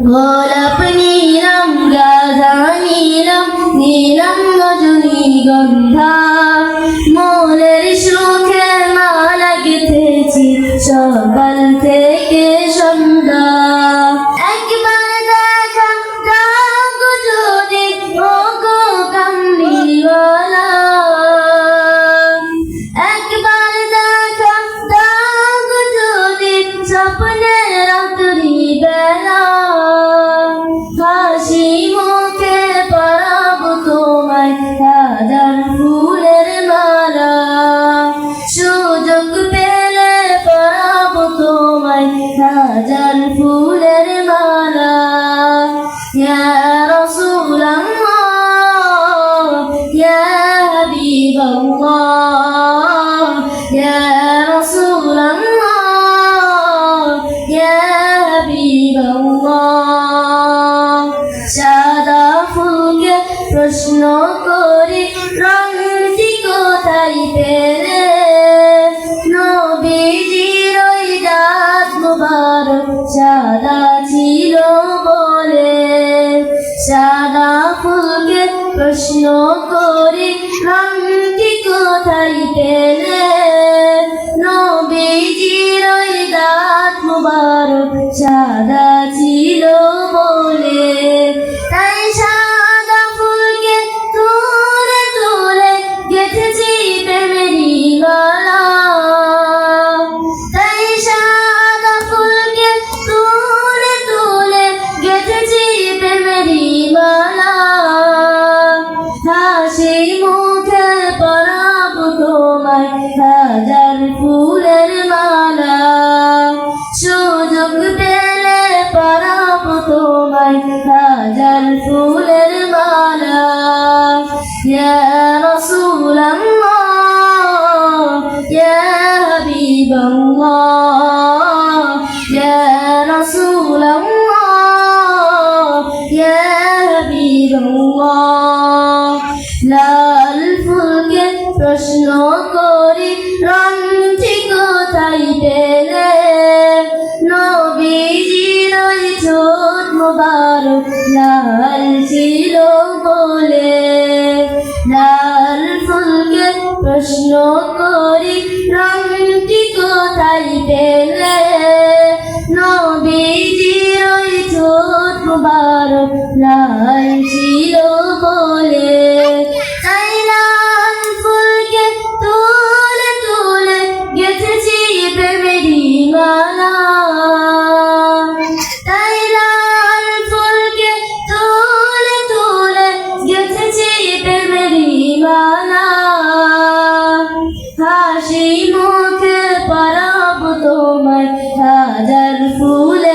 গোলাপ নীলম রাধা নীলম নীলম রজনীগন্ধা মোরের সুখে মালা গেঁথেছি সকাল থেকে সন্ধ্যা একবার দেখা দাও যদি ও গো কামলিওয়ালা একবার দেখা দাও যদি স্বপ্নে রাত্রি বেলা হাসি মুখে পরাবো তোমায় হাজার ফুলের মালা সুযোগ পেলে পরাবো তোমায় হাজার ফুলের মালা ইয়া রাসূলাল্লাহ ইয়া হাবিবাল্লাহ ইয়া রাসূলাল্লাহ ইয়া হাবিবাল্লাহ সাদা ফুলকে প্রশ্ন করি রংটি কোথায় পেলে নবীজির ওই দাঁত মুবারক সাদা ছিল বলে সাদা ফুলকে প্রশ্ন করি রংটি কোথায় পেলে নবীজির ওই দাঁত মুবারক সাদা ছিল বলে তাই সাদা ফুলকে তুলে তুলে গেঁথেছি প্রেমেরই মালা তাই সাদা ফুলকে তুলে তুলে গেঁথেছি প্রেমেরই মালা হাসি মুখে পরাবো তোমায় হাজার ফুলের মালা সুযোগ পেলে পরাবো তোমায় হাজার ফুলের মালা ইয়া রাসূলাল্লাহ ইয়া হাবিবাল্লাহ ইয়া রাসূলাল্লাহ ইয়া হাবিবাল্লাহ লাল ফুলকে প্রশ্ন করি রংটি কোথায় পেলে নবীজির ওই ঠোঁট মুবারক লাল ছিল বলে লাল ফুলকে প্রশ্ন করি রংটি কোথায় পেলে নবীজির ওই ঠোঁট মুবারক লাল ছিল বলে তাই লাল ফুলকে তুলে তুলে গেঁথেছি প্রেমেরই মালা তাই লাল ফুলকে তুলে তুলে গেঁথেছি প্রেমেরই মালা হাসি মুখে পরাবো তোমায় হাজার ফুলের